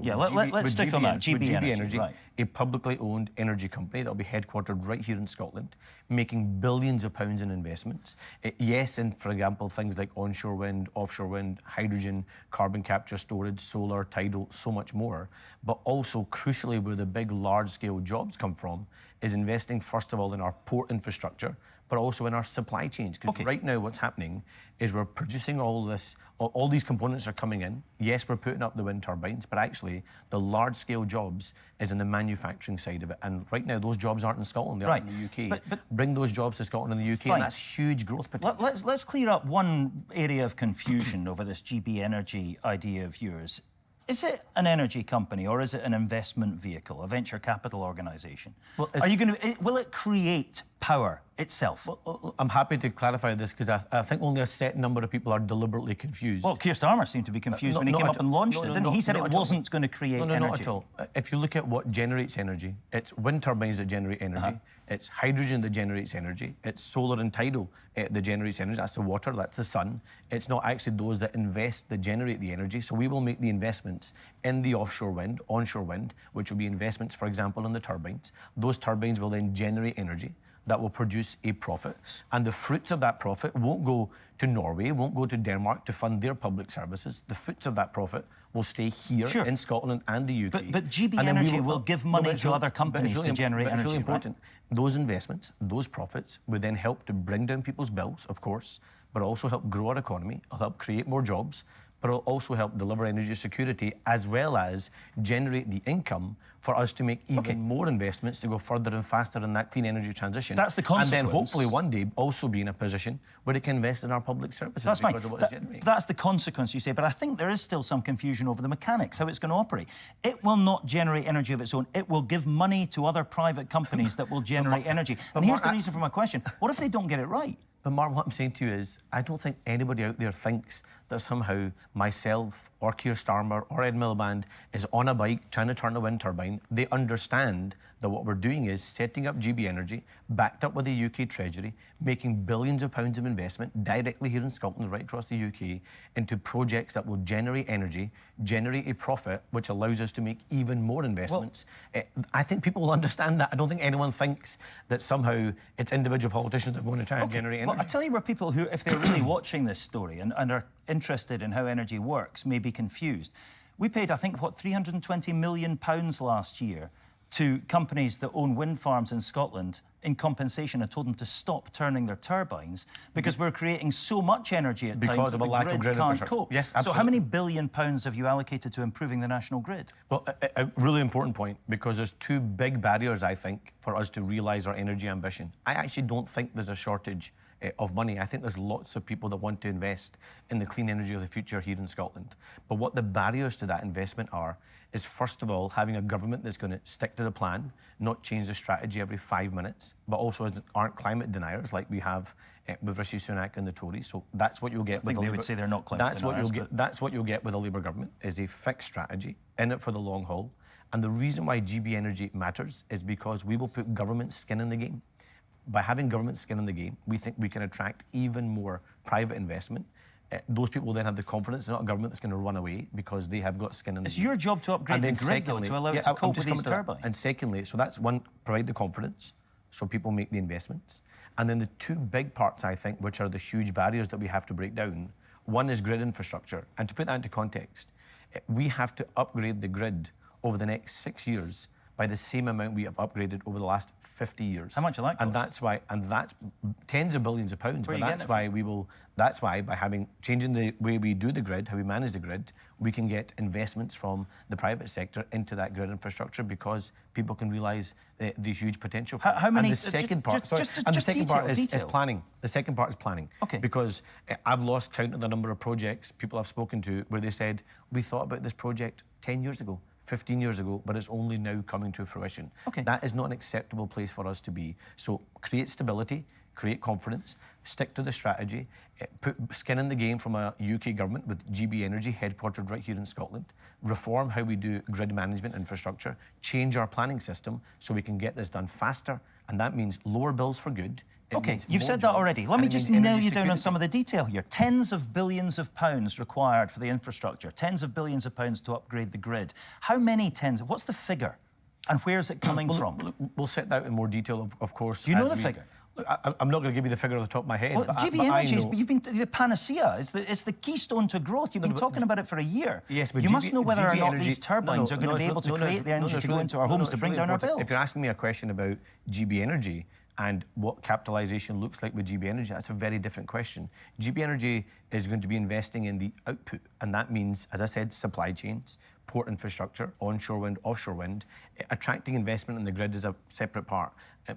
Yeah, with let's stick on that. GB Energy, right. a publicly owned energy company that will be headquartered right here in Scotland, making billions of pounds in investments. Yes, in, for example, things like onshore wind, offshore wind, hydrogen, carbon capture storage, solar, tidal, so much more. But also, crucially, where the big, large-scale jobs come from is investing, first of all, in our port infrastructure, but also in our supply chains. Because right now what's happening is we're producing all this, all these components are coming in. Yes, we're putting up the wind turbines, but actually the large-scale jobs is in the manufacturing side of it. And right now those jobs aren't in Scotland, they are in the UK. But bring those jobs to Scotland and the UK, and that's huge growth potential. Let's clear up one area of confusion over this GB Energy idea of yours. Is it an energy company or is it an investment vehicle, a venture capital organisation? Well, will it create power itself? Well, I'm happy to clarify this because I think only a set number of people are deliberately confused. Well, Keir Starmer seemed to be confused when he came up and launched it, didn't he? He said it wasn't going to create energy. Not at all. If you look at what generates energy, it's wind turbines that generate energy, it's hydrogen that generates energy, it's solar and tidal that generates energy, that's the water, that's the sun. It's not actually those that invest that generate the energy, so we will make the investments in the offshore wind, onshore wind, which will be investments, for example, in the turbines. Those turbines will then generate energy that will produce a profit. And the fruits of that profit won't go to Norway, won't go to Denmark to fund their public services. The fruits of that profit will stay here in Scotland and the UK. But GB Energy will give money to other companies to generate energy, it's really important. Those investments, those profits, would then help to bring down people's bills, of course, but also help grow our economy, help create more jobs, but it'll also help deliver energy security as well as generate the income for us to make even more investments to go further and faster in that clean energy transition. That's the consequence. And then hopefully one day also be in a position where it can invest in our public services. That's because fine. of what it's generating. That's the consequence, you say, but I think there is still some confusion over the mechanics, how it's going to operate. It will not generate energy of its own. It will give money to other private companies that will generate energy. And here's the reason for my question. What if they don't get it right? But Mark, what I'm saying to you is, I don't think anybody out there thinks that somehow myself or Keir Starmer or Ed Miliband is on a bike trying to turn a wind turbine. They understand that what we're doing is setting up GB Energy, backed up with the UK Treasury, making billions of pounds of investment directly here in Scotland, right across the UK, into projects that will generate energy, generate a profit, which allows us to make even more investments. Well, I think people will understand that. I don't think anyone thinks that somehow it's individual politicians that are going to try and generate energy. Well, I tell you where people who, if they're really watching this story and are interested in how energy works, may be confused. We paid, I think, what, £320 million last year to companies that own wind farms in Scotland in compensation. I told them to stop turning their turbines because we're creating so much energy at times that the grid can't cope. Yes, absolutely. So how many billion pounds have you allocated to improving the national grid? Well, a really important point, because there's two big barriers, I think, for us to realise our energy ambition. I actually don't think there's a shortage of money. I think there's lots of people that want to invest in the clean energy of the future here in Scotland. But what the barriers to that investment are is, first of all, having a government that's going to stick to the plan, not change the strategy every 5 minutes, but also aren't climate deniers like we have with Rishi Sunak and the Tories. So that's what you'll get with the Labour. They would say they're not climate deniers. That's what you'll get with a Labour government, is a fixed strategy, in it for the long haul. And the reason why GB Energy matters is because we will put government skin in the game. By having government skin in the game, we think we can attract even more private investment. Those people will then have the confidence. It's not a government that's going to run away because they have got skin in the game. It's your job to upgrade the grid, though, to allow it to cope with these turbines. And secondly, so that's one, provide the confidence so people make the investments. And then the two big parts, I think, which are the huge barriers that we have to break down. One is grid infrastructure. And to put that into context, we have to upgrade the grid over the next 6 years by the same amount we have upgraded over the last 50 years. How much will that cost? And that's tens of billions of pounds. But that's why by changing the way we do the grid, how we manage the grid, we can get investments from the private sector into that grid infrastructure because people can realise the huge potential. How many? And the second part is planning. The second part is planning. Okay. Because I've lost count of the number of projects people I've spoken to where they said, we thought about this project 10 years ago. 15 years ago, but it's only now coming to fruition. Okay. That is not an acceptable place for us to be. So create stability, create confidence, stick to the strategy, put skin in the game from a UK government with GB Energy headquartered right here in Scotland, reform how we do grid management infrastructure, change our planning system so we can get this done faster, and that means lower bills for good, OK, you've said that already. Let me just nail you down on some of the detail here. Tens of billions of pounds required for the infrastructure, tens of billions of pounds to upgrade the grid. How many tens? What's the figure? And where's it coming from? Look, we'll set that out in more detail, of course. Do you know the figure? Look, I'm not going to give you the figure off the top of my head. Well, but GB Energy, you've been the panacea. It's the keystone to growth. You've been talking about it for a year. Yes, but you must know whether or not Energy, these turbines are going to be able to create the energy to go into our homes to bring down our bills. If you're asking me a question about GB Energy and what capitalisation looks like with GB Energy, that's a very different question. GB Energy is going to be investing in the output, and that means, as I said, supply chains, port infrastructure, onshore wind, offshore wind. Attracting investment in the grid is a separate part.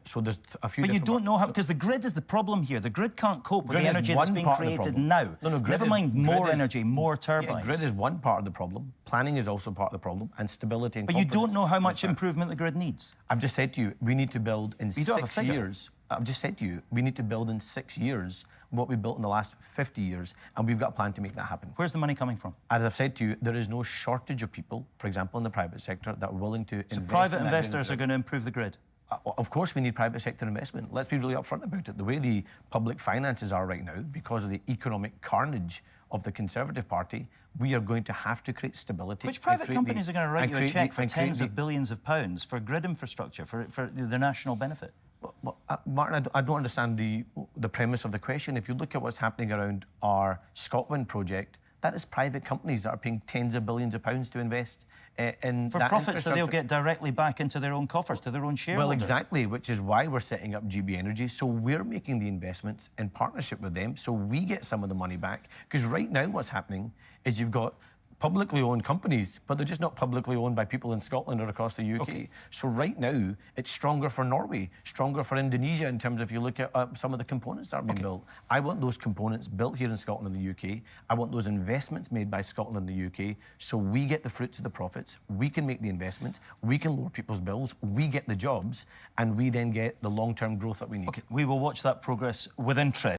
So there's a few. But you don't know how, because the grid is the problem here. The grid can't cope with the energy that's being created now. Never mind more energy, more turbines. Grid is one part of the problem. Planning is also part of the problem, and stability and confidence. But you don't know how much improvement the grid needs. I've just said to you, we need to build in 6 years. I've just said to you, we need to build in 6 years what we built in the last 50 years, and we've got a plan to make that happen. Where's the money coming from? As I've said to you, there is no shortage of people, for example, in the private sector, that are willing to invest. So private investors are going to improve the grid? Of course we need private sector investment. Let's be really upfront about it. The way the public finances are right now, because of the economic carnage of the Conservative Party, we are going to have to create stability. Which private companies are going to write you a cheque for tens of billions of pounds for grid infrastructure, for the national benefit? Well, Martin, I don't understand the premise of the question. If you look at what's happening around our Scotland project, that is private companies that are paying tens of billions of pounds to invest in for that profits that they'll get directly back into their own coffers, to their own shareholders. Well, exactly, which is why we're setting up GB Energy. So we're making the investments in partnership with them, so we get some of the money back. Because right now what's happening is you've got publicly owned companies, but they're just not publicly owned by people in Scotland or across the UK. Okay. So right now, it's stronger for Norway, stronger for Indonesia in terms of if you look at some of the components that are being built. I want those components built here in Scotland and the UK. I want those investments made by Scotland and the UK, so we get the fruits of the profits, we can make the investments, we can lower people's bills, we get the jobs, and we then get the long-term growth that we need. Okay, we will watch that progress with interest.